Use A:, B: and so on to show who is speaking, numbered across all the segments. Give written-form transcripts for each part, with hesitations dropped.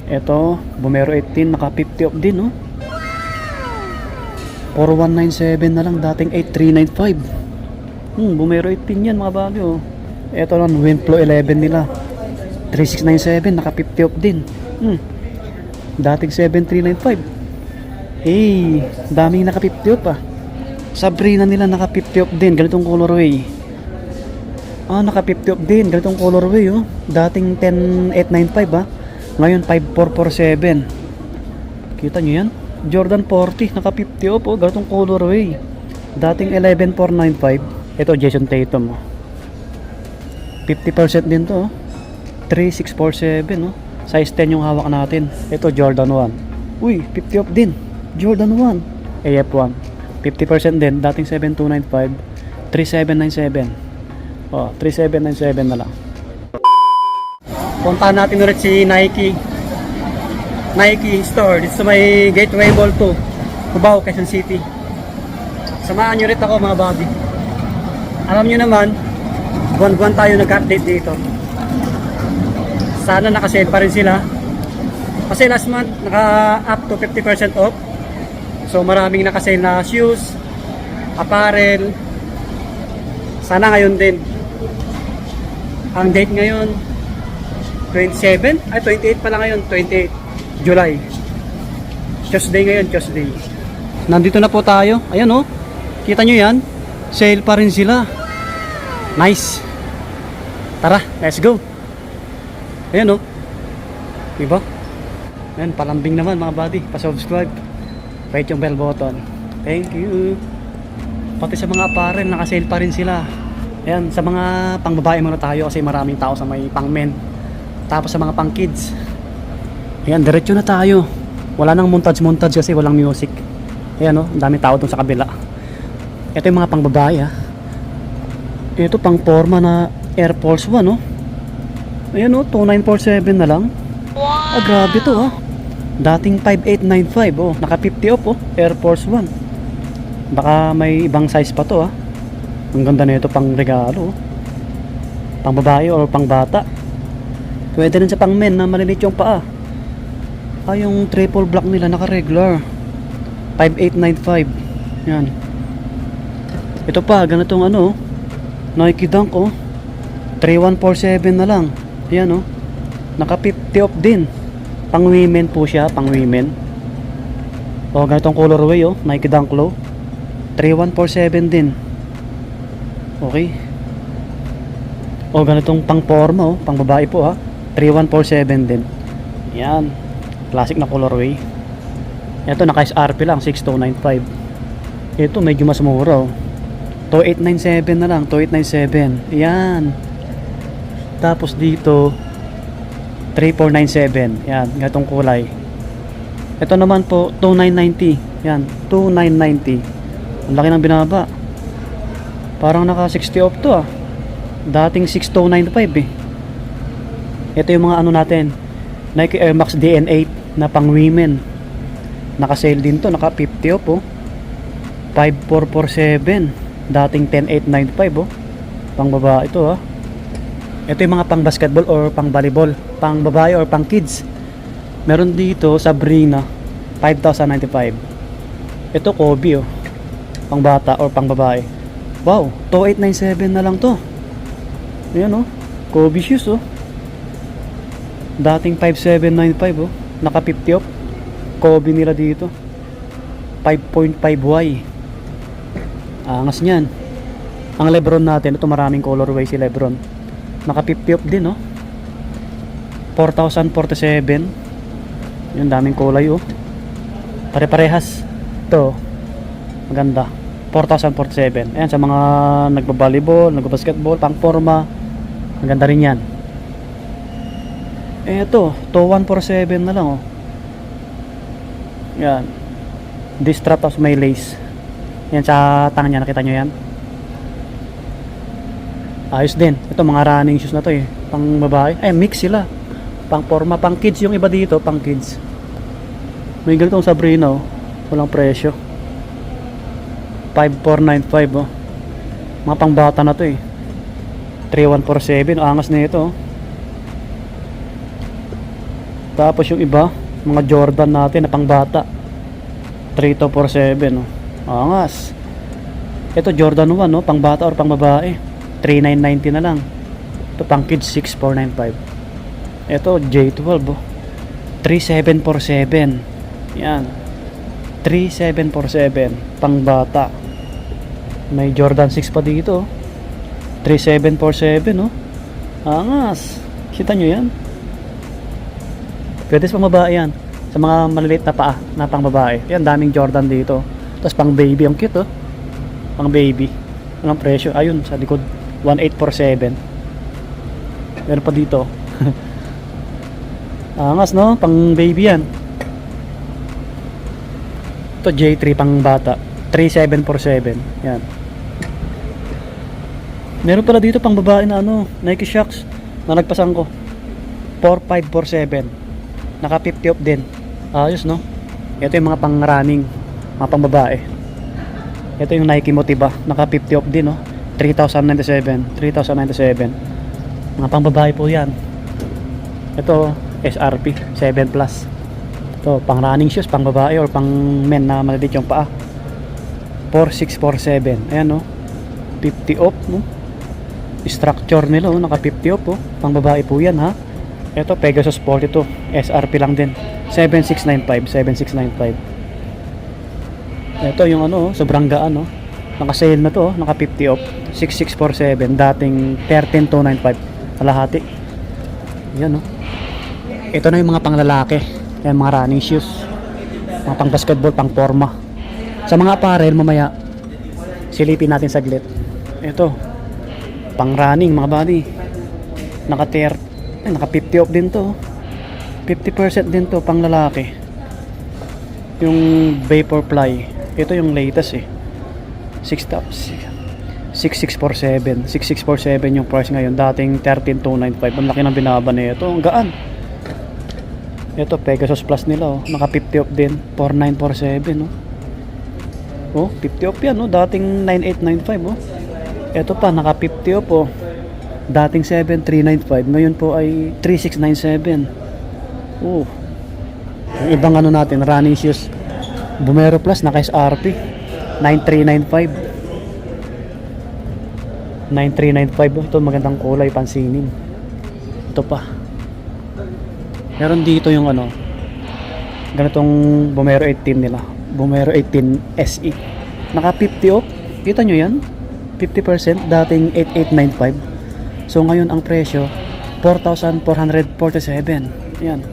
A: Ito, Vomero 18, naka 50 off din, no? 4197 na lang, dating 8395. Vomero 18 yan, mga bagyo. Ito lang, Winflow 11 nila. 3697, naka 50 off din. Dating 7395. Daming naka 50 off, ah. Sabrina nila naka 50 off din, ganitong colorway. Naka 50 off din, ganitong colorway, oh. Dating 10895, ah. Ngayon 5447. Kita nyo yan? Jordan 40, naka 50 off, oh. Ganitong colorway. Dating 11495. Ito Jason Tatum, oh. 50% din to, oh. 3647, oh. Size 10 yung hawak natin. Ito Jordan 1. Uy, 50 off din. Jordan 1. AF1. 50% din, dating 7295. 3797. 3797 na lang. Puntahan natin ulit si Nike store dito sa may Gateway Mall 2, Cubao, Quezon City. Samahan nyo ulit ako, mga babi. Alam nyo naman, buwan-buwan tayo nag-update dito. Sana nakasale pa rin sila, kasi last month naka up to 50% off. So maraming nakasale na shoes, apparel. Sana ngayon din. Ang date ngayon 28 pala ngayon, 28 July. Tuesday ngayon, Tuesday. Nandito na po tayo. Ayan, oh. Kita nyo yan? Sale pa rin sila. Nice. Tara, let's go. Ayan, oh. Diba? Ayan, palambing naman, mga buddy. Pa-subscribe. Right yung bell button. Thank you. Pati sa mga apparel, nakasale pa rin sila. Ayan, sa mga pangbabae muna tayo kasi maraming tao sa may pang men. Tapos sa mga pang kids. Ayan, diretso na tayo. Wala nang montage kasi walang music. Ayan, oh, ang daming tao dun sa kabila. Ito yung mga pangbabae, ha. Ito pang forma na Air Force 1, oh. Ayan, oh, 2947 na lang. Wow. Grabe to, ha. Dating 5895, oh. Naka 50 off, oh. Air Force 1. Baka may ibang size pa to, ha. Ang ganda na ito pang regalo, oh. Pang babae or pang bata. Pwede rin sa pang men na malilit yung paa. Yung triple black nila naka regular 5895. Yan. Ito pa, ganitong ano, Nike Dunk, oh. 3147 na lang. Yan, oh. Naka 50 off din. Pang women po siya, pang women. Ganitong colorway, oh. Nike Dunk Low. 3147 din. Okay. Ganitong pang forma, oh. Pang babae po, ha. 3147 din. Yan. Classic na colorway. Ito naka SRP lang 6295. Ito medyo mas mura, oh. 2897 na lang, 2897. Yan. Tapos dito 3497. Yan, ganitong kulay. Ito naman po 2990. Yan, 2990. Ang laki ng binaba. Parang naka 60 off to, ah. Dating 6295, eh. Ito yung mga ano natin, Nike Air Max DN8 na pang women. Naka-sale din to, naka 50 off, oh. 5447, dating 10895, oh. Pang babae ito, ah. Ito yung mga pang basketball or pang volleyball, pang babae or pang kids. Meron dito Sabrina 5095. Ito Kobe, oh. Pang bata or pang babae. Wow, 2897 na lang to. Ayan, oh. Kobe shoes, oh. Dating 5795, oh. Naka 50 off. Kobe nila dito 5.5Y. Angas niyan. Ang Lebron natin, ito maraming colorway si Lebron. Naka 50 off din, oh. 4047. Yung daming kulay, oh. Pare-parehas. Ito maganda, 4047. Ayan, sa mga nagbabalibol, nagbabasketball, pang forma, maganda rin yan. Ito 2147 na lang, oh. Yan, this strap of may lace. Yan sa tangan niya, nakita nyo yan. Ayos din. Ito mga running shoes na to, eh. Pang babae, mix sila. Pang forma, pang kids yung iba dito, pang kids. May ganitong Sabrina, oh. Walang presyo, 5495, oh. Mga pang bata na to, eh. 3147, angas na ito, oh. Tapos yung iba, mga Jordan natin na pangbata. 3247, no. Angas. Ito Jordan 1, no, pangbata or pangbabae. 3990 na lang. Ito pang kids 6495. Ito J12, oh. 3747. Yan. 3747 pangbata. May Jordan 6 pa dito, oh. 3747, no. Angas. Kita nyo yan? Pwede sa pangbabae yan. Sa mga maliliit na paa na pangbabae. Yan, daming Jordan dito. Tapos pang baby, ang cute, oh. Pang baby. Anong presyo? Ayun, sa likod. 1847. Meron pa dito. Angas, no? Pang baby yan. Ito J3 pang bata. 3747. Yan. Meron pala dito pang babae na ano, Nike Shox na nagpasan ko. 4547. Naka 50 off din. Ayos, no? Ito yung mga pang running, mga pang babae. Ito yung Nike Motiva, naka 50 off din, no? 3,097. Mga pang babae po yan. Ito SRP 7 plus. Ito pang running shoes, pang babae or pang men na maliliit yung paa. 4647. Ayan, no? 50 off, no? Structure nila, oh, naka 50 off, oh. Pang babae po yan, ha. Ito Pegasus 42, SRP lang din. 7695. Ito yung ano, sobrang gaan, oh. Naka-sale na to, oh. Naka 50 off. 6647, dating 13295 kalahati. Yan, oh. Ito na yung mga panglalaki. Yan, mga running shoes. Mga pang basketball, pang forma. Sa mga apparel mamaya silipin natin saglit. Ito pang running mga buddy, naka 50 off din to, 50% din to, pang lalaki. Yung Vaporfly, ito yung latest, 6647 yung price ngayon, dating 13295. Ang laki ng binaba nito, ang gaan. Ito Pegasus Plus nila, oh, naka 50 off din, 4947, oh, 50 off yan, oh, dating 9895, oh. Ito pa, naka 50 off, oh. Dating 7395, ngayon po ay 3697. Oh. Yung ibang ano natin, running shoes, Vomero Plus, naka SRP 9395. 9395, oh. Ito magandang kulay, pansinin. Ito pa. Meron dito yung ano, ganitong Vomero 18 nila, Vomero 18 SE, naka 50 off. Kita nyo yan, 50%, dating 8895. So ngayon ang presyo 4,447. Yan.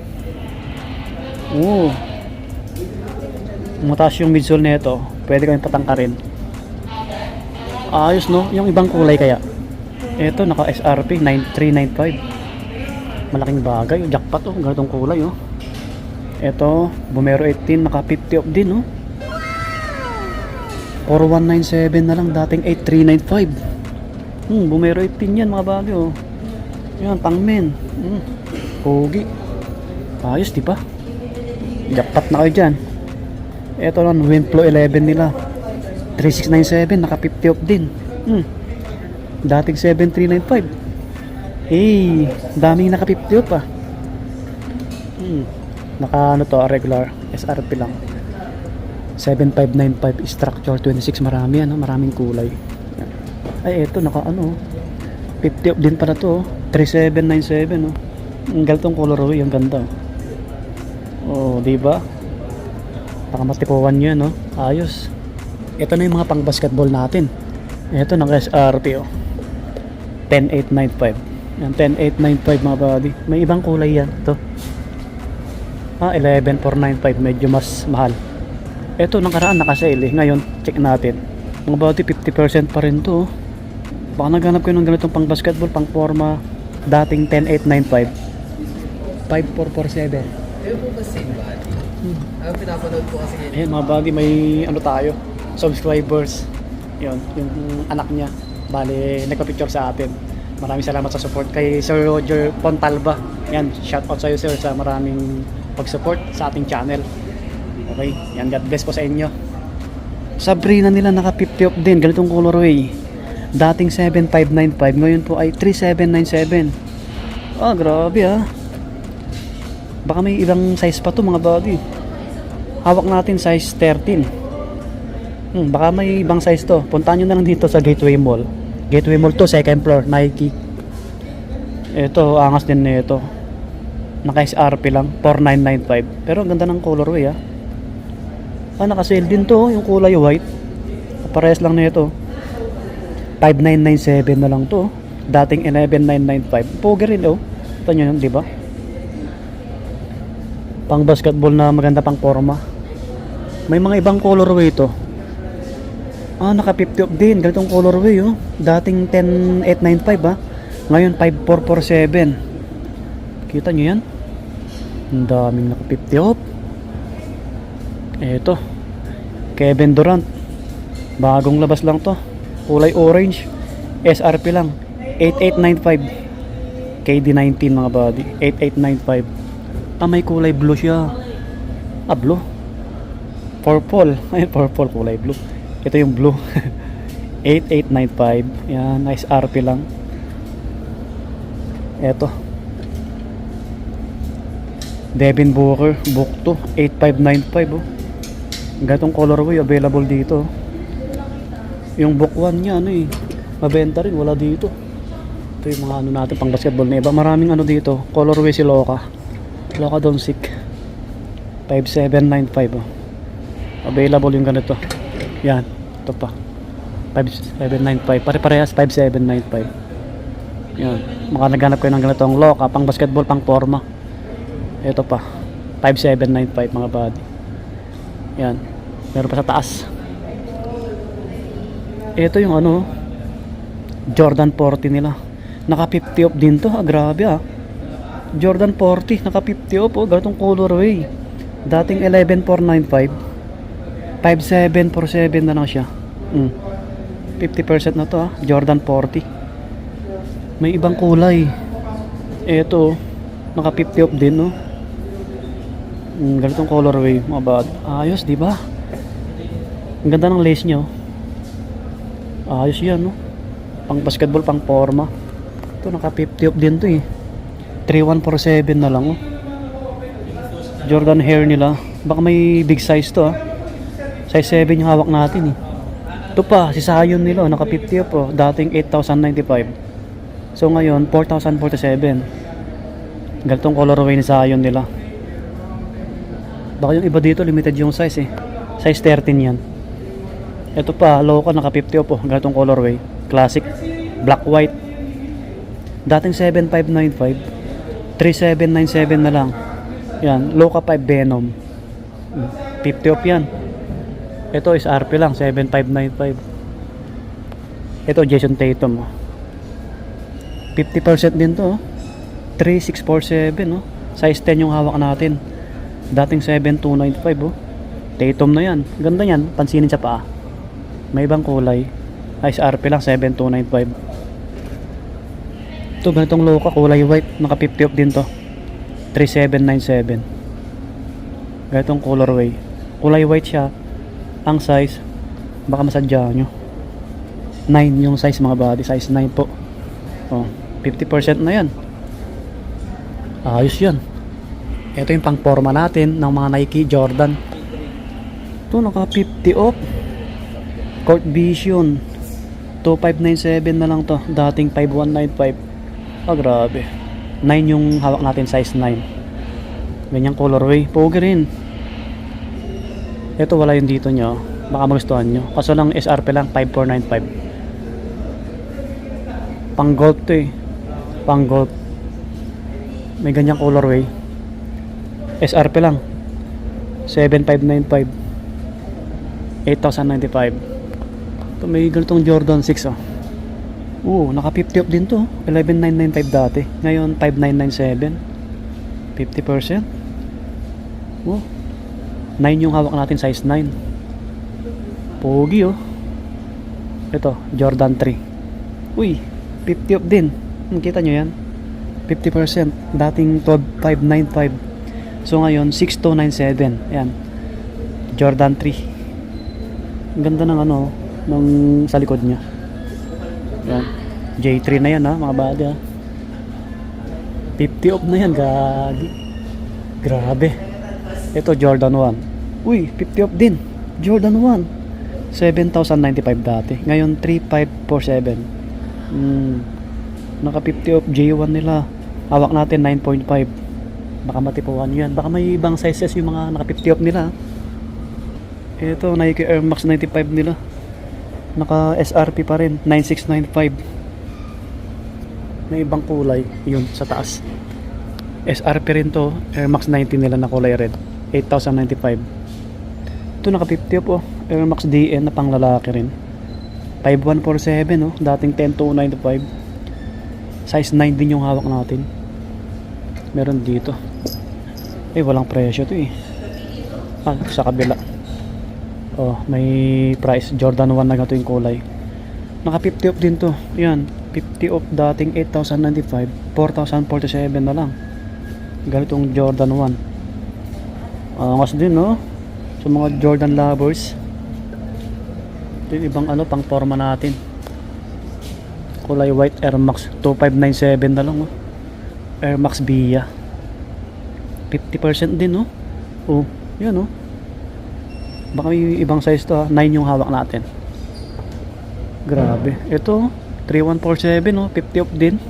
A: Mataas yung midsole nito, pwede kayong patangkarin. Ayos, no? Yung ibang kulay kaya. Ito naka SRP 9395. Malaking bagay, jackpot, oh, ganitong kulay, oh. Ito Vomero 18, naka 50 off din, oh. 4197 na lang, dating 8395. Vomero 18 yan mga bagay, oh. Yan, pang men. Pogi. Ayos, di ba? Jackpot na kayo dyan. Ito lang, Winflow 11 nila, 3697, naka 50 off din. Dating 7395. Hey, daming naka 50 off, ah. Naka ano to, regular SRP lang, 7595. Structure 26, marami, ano, maraming kulay. Ay, eto naka ano, 50 off din pala to, 3797, no. Ang galtong colorway, ang ganda. Oh, di ba? Nakamatipuan niyo, no. Ayos. Ito na yung mga pang basketball natin. Ito naka SRP, oh, 10895. Yan, 10895 mga buddy. May ibang kulay yan. Ito 11495, medyo mas mahal. Ito nakaraan naka-sale, ngayon check natin. Mga buddy, 50% pa rin to, oh. Baka naghanap kayo ng ganitong pang basketball, pang forma, dating 10895, 5447.
B: Ayun po ba same body? Ang pinapanood po kasi ngayon.
A: Ayan mga buddy, may ano tayo, subscribers. Yun, yung anak niya, bale nagpa-picture sa atin. Maraming salamat sa support kay Sir Roger Pontalba. Yan, shout out sa iyo sir, sa maraming pag-support sa ating channel. Okay, yan, God bless po sa inyo. Sabrina nila naka 50 off din, ganitong colorway. Dating 7595, ngayon po ay 3797. Ah, grabe, ah. Baka may ibang size pa to mga buddy. Hawak natin size 13. Baka may ibang size to. Puntahan nyo na lang dito sa Gateway Mall. Gateway Mall to, second floor, Nike. Ito, angas din na ito. Naka SRP lang, 4995. Pero ang ganda ng colorway ah. Naka-sale din to, yung kulay white. Parehas lang na ito. 5997 na lang to. Dating 11995. Pogi rin oh. Ito nyo yun, di ba? Pang basketball na maganda pang forma. May mga ibang colorway to. Naka 50 off din. Ganitong colorway oh. Dating 10895 ah. Ngayon 5447. Kita nyo yan? Ang daming naka 50 off. Eto, Kevin Durant. Bagong labas lang to. Kulay orange. SRP lang 8895. KD19 mga buddy, 8895. May kulay blue siya. Blue. Purple. Ay, purple kulay blue. Ito yung blue. 8895. Yan, nice RP lang. Eto. Devin Booker, book 2, 8595 oh. Gatong colorway available dito. Yung book 1 niya mabenta rin, wala dito. Ito yung mga natin pang basketball na iba. Maraming dito. Colorway si Loka Doncic 5795 oh. Available yung ganito. Yan, ito pa 5795. Pare-parehas 5795. Yan, naghanap kayo ng ganitong Loka pang basketball, pang forma. Ito pa 5795 mga buddy. Yan, meron pa sa taas. Ito yung Jordan 40 nila. Naka 50 off din to. Grabe ah. Jordan 40 naka 50 off oh. Ganitong colorway. Dating 11495, 5747 na lang siya. 50% na to ah. Jordan 40. May ibang kulay. Ito naka 50 off din no. Ganitong colorway mga bad. Ayos di ba? Ang ganda ng lace niya oh. Ayos yan no. Pang basketball, pang forma. Ito naka 50 off din to 3147 na lang oh. Jordan hair nila. Baka may big size to ah. Size 7 yung hawak natin Ito pa si Zion nila naka 50 off oh. Dating 8,095. So ngayon 4,047. Ganitong colorway ni Zion nila. Baka yung iba dito limited yung size Size 13 yan. Ito pa Loka naka 50 off oh. Ganitong colorway. Classic black white. Dating 7,595, 3,797 na lang. Yan, Loka 5 Venom. 50 off yan. Ito is RP lang 7,595. Ito Jason Tatum oh. 50% din to oh. 3,647 oh. Size 10 yung hawak natin. Dating 7,295 oh. Tatum na yan. Ganda yan, pansinin sa paa. May ibang kulay. Size RP lang 7,295. Ito ganitong Loka kulay white, naka 50 off din to. 3,797. Ganitong colorway. Kulay white siya. Ang size baka masadya nyo 9 yung size mga body, size 9 po. 50% na yan. Ayos yan. Ito yung pang forma natin ng mga Nike Jordan. Ito naka 50 off. Court Vision 2597 na lang to. Dating 5195. Grabe. 9 yung hawak natin, size 9. Ganyang colorway. Pogi rin. Ito wala yung dito nyo. Baka magustuhan nyo. Kaso lang SRP lang 5495. Pang gold to Pang gold. May ganyang colorway. SRP lang 7,595. 8,095. Ito may ganitong Jordan 6 oh. Naka 50 off din to. 11,995 dati. Ngayon 5,997. 50%. 9 yung hawak natin, size 9. Pogi oh. Ito Jordan 3. 50 off din. Kita nyo yan. 50%. Dating 12,595. So ngayon 6,297. Ayan. Jordan 3. Ang ganda ng ng sa likod niya. Yan. J3 na yan mga bada. 50 off na yan, gagi. Grabe. Ito Jordan 1. Uy, 50 off din. Jordan 1. 7,095 dati. Ngayon 3,547. Naka 50 off J1 nila. Hawak natin 9.5. Baka matipuan yan. Baka may ibang sizes yung mga naka 50 off nila. Ito Nike Air Max 95 nila. Naka SRP pa rin 9695. May ibang kulay yun sa taas. SRP rin to, Air Max 90 nila na kulay red, 8,095. Ito naka 50 off, Air Max DN na pang lalaki rin, 5147 oh, dating 10,295. Size 9 din yung hawak natin. Meron dito, walang presyo to eh. Sa kabila may price. Jordan 1 na ganito yung kulay. Naka 50 off din to. Yan, 50 off dating 8,095, 4,047 na lang. Ganitong Jordan 1. Angas din no. Sa mga Jordan lovers. Ito yung ibang pang forma natin. Kulay white Air Max 2597 na lang oh. Air Max Via 50% din no. Yan oh. Baka may ibang size to ha. 9 yung hawak natin. Grabe. Ito 3147 oh, 50 off din.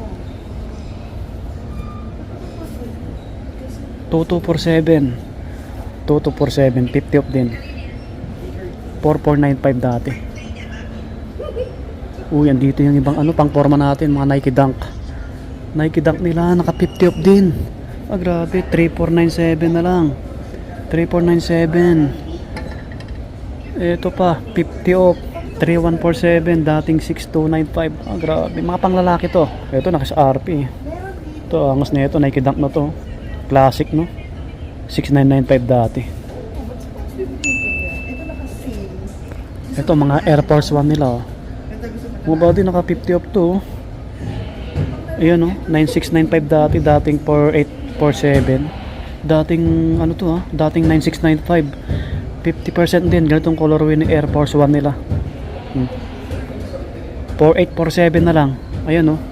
A: 2247 50 off din. 4495 dati. Andito yung ibang pang forma natin, mga Nike Dunk. Nike Dunk nila naka 50 off din. Grabe, 3497 na lang. 3497. Ito pa 50 off 3147 dating 6295. Grabe, mga panglalaki to. Ito naka RP. Ito angas na ito, Nike Dunk na to. Classic no. 6995 dati. Ito mga Air Force 1 nila oh. Mga body naka 50 off to. Ayan oh, 9695 dati, dating 4847. Dating dating 9695. 50% din, ganitong colorway ni Air Force 1 nila. 4847 na lang. Ayan oh.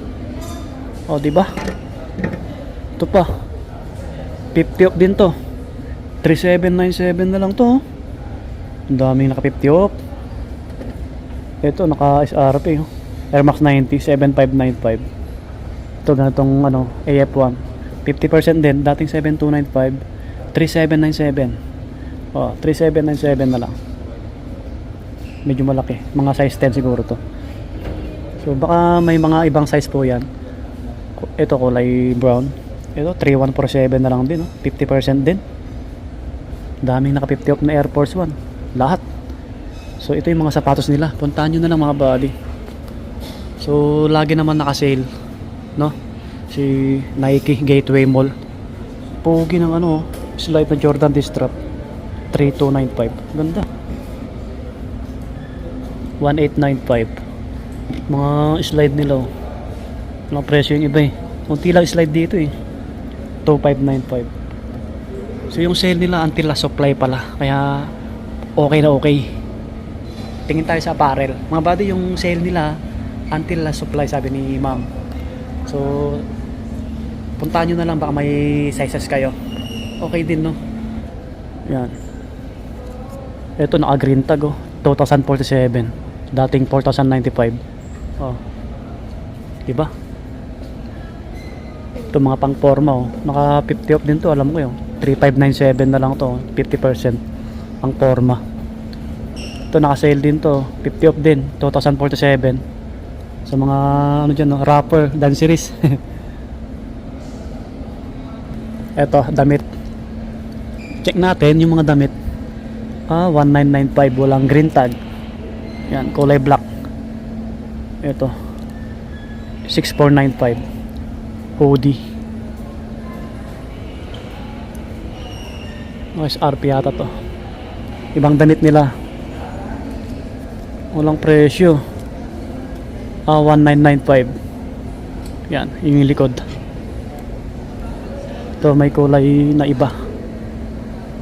A: Di ba? Ito pa. 50 off din to. 3797 na lang to. Ang daming naka 50 off. Ito naka SRP Air Max 90 7595. Ito ganitong AF1 50% din, dating 7295 3797. 3797 na lang. Medyo malaki, mga size 10 siguro to. So baka may mga ibang size po yan. Ito kulay brown. Ito 3147 na lang din 50% din. Daming naka 50 off na Air Force 1 lahat. So ito yung mga sapatos nila, puntahan nyo na lang mga buddy. So lagi naman naka sale no, si Nike Gateway Mall. Pogi ng slide na Jordan Distrap 3295. Ganda, 1895 mga slide nila mga presyo yung iba kunti lang slide dito 2595. So yung sale nila until last supply pala, kaya okay na okay. Tingin tayo sa apparel mga buddy. Yung sale nila until last supply sabi ni ma'am. So puntahan nyo na lang, baka may sizes kayo. Okay din no. Yan, ito naka green tag 2047 dating 4095. Diba? Ito mga pang forma naka 50 off din to, alam ko 3597 na lang to, 50% pang forma. Ito naka sale din to, 50 off din, 2047 sa mga dyan rapper dan series. Eto damit, check natin yung mga damit. 1995 walang green tag. Yan, kulay black. Ito 6495 hoodie. SRP yata to. Ibang damit nila, walang presyo. 1995. Yan, yung likod. Ito may kulay na iba,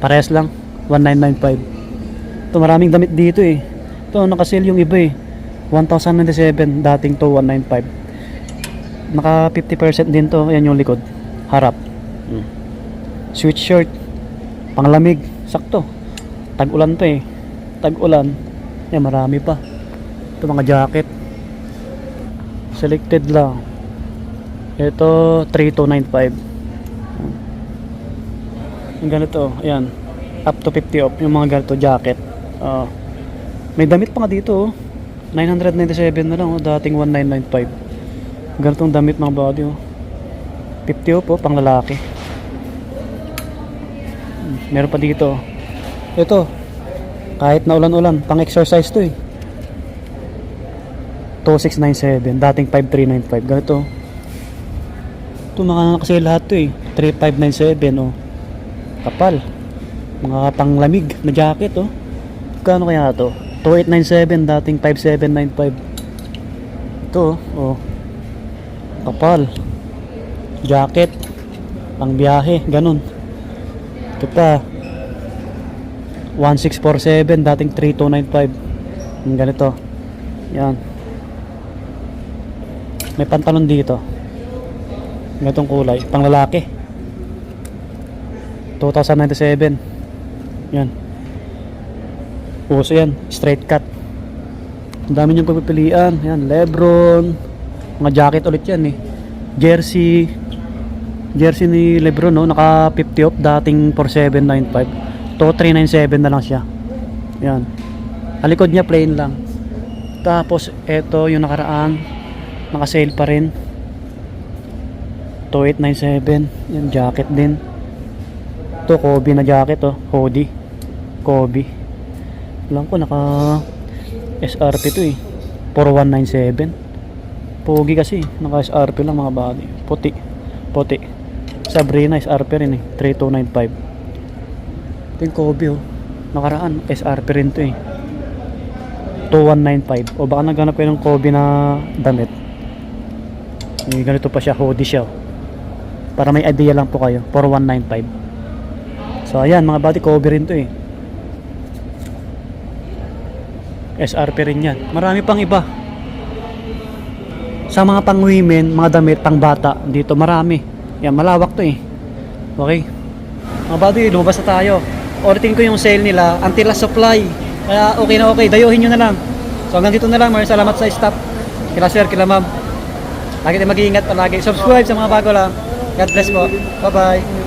A: parehas lang 1995. Ito maraming damit dito Ito naka-sale yung iba 1097 dating to 195. Naka 50% din to. Ayan yung likod, harap. Sweatshirt Panglamig, sakto. Tag-ulan to eh. Tag-ulan. Marami pa. Ito mga jacket. Selected lang. Ito 3295. Yung ganito, ayan. Up to 50 off yung mga ganito jacket. May damit pa nga dito oh. 997 na lang oh, dating 1995. Ganitong damit mga body oh. 50 off oh, pang lalaki. Meron pa dito. Ito, kahit na ulan-ulan, pang exercise to eh. 2697, dating 5395. Ganito. Ito mga kasi lahat to eh. 3597 oh. Kapal. Mga panglamig na jacket oh. Kano kaya to? 2897, dating 5795. Ito oh. Kapal. Jacket. Pang biyahe, ganun. Ito pa 1647, dating 3295. Yung ganito. Yan. May pantalon dito. Ganitong kulay, pang lalaki. 2097. Yan. Uso yan, straight cut. Ang dami niyong pagpipilian. Yan, Lebron. Mga jacket ulit yan eh. Jersey ni Lebron no, naka 50 off, dating 4795. To 397 na lang siya. Yan. Ang likod niya plain lang. Tapos eto yung nakaraan, naka sale pa rin. 2897. Yan, jacket din. Ito Kobe na jacket oh, hoodie. Kobe. Alam ko naka SRP to eh. 4197. Pogi kasi, naka SRP lang mga body. Puti. Sabrina SRP rin eh, 3295. Ito yung Kobe oh. Nakaraan, SRP rin to eh. 2195. O baka naghanap kayo ng Kobe na damit. Ganito pa siya, hoodie siya oh. Para may idea lang po kayo, 4195. So ayan mga body, Kobe rin to eh. SRP rin yan. Marami pang iba. Sa mga pang women, mga damit pang bata, dito marami. Yan, malawak to eh. Okay. Mga body, lumabas na tayo. Ulitin ko yung sale nila until last supply. Kaya okay na okay, dayuhin nyo na lang. So hanggang dito na lang. Maraming salamat sa staff. Kila sir, kila ma'am. Lagi tayo mag-iingat palagi. Subscribe sa mga bago lang. God bless po. Bye bye.